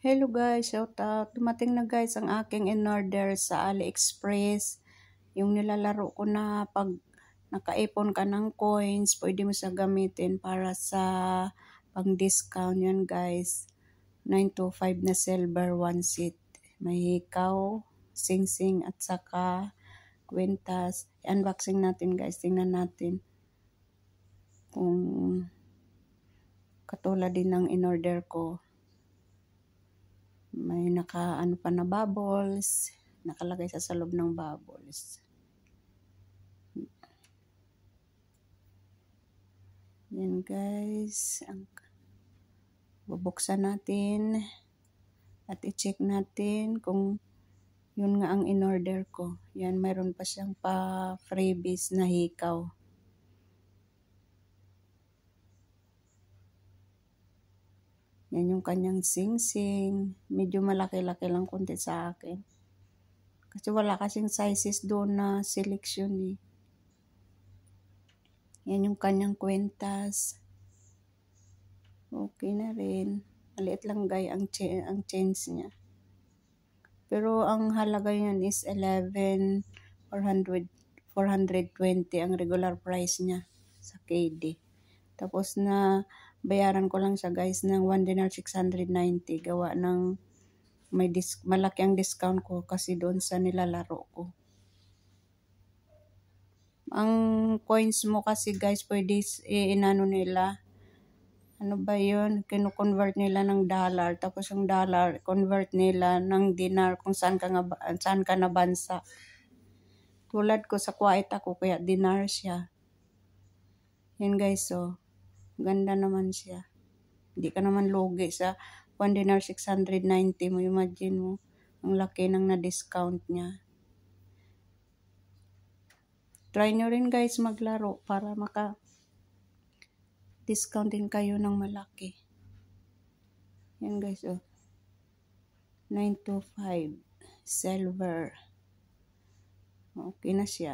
Hello guys, shout out. Dumating na guys ang aking in-order sa AliExpress. Yung nilalaro ko na pag nakaipon ka ng coins, pwede mo siya gamitin para sa pang-discount. Yan guys. 925 na silver, 1 seat. May hikaw, sing-sing at saka kwintas. I-unboxing natin guys. Tingnan natin kung katulad din ng in-order ko. May ano pa na bubbles, nakalagay sa loob ng bubbles. Yan guys, bubuksan natin at i-check natin kung yun nga ang in-order ko. Yan, mayroon pa siyang pa freebies na hikaw. Yan yung kanyang sing-sing. Medyo malaki-laki lang konti sa akin. Kasi wala kasing sizes doon na selection eh. Yan yung kanyang kwintas. Okay na rin. Maliit lang guys ang change niya. Pero ang halaga niyan is 11,420 ang regular price niya sa KD. Tapos na bayaran ko lang siya guys ng 1 dinar 690 gawa ng malaki ang discount ko kasi doon sa nilalaro ko. Ang coins mo kasi guys pwede inano nila, ano ba yun, kino-convert nila ng dollar, tapos yung dollar convert nila ng dinar kung saan ka na bansa. Tulad ko sa Kuwait ako kaya dinar siya. Yan guys, so ganda naman siya. Hindi ka naman lugi sa 1 dinar 690 mo. Imagine mo, ang laki ng na-discount niya. Try nyo rin guys maglaro para maka-discount din kayo ng malaki. Yan guys, oh. 925 silver. Okay na siya.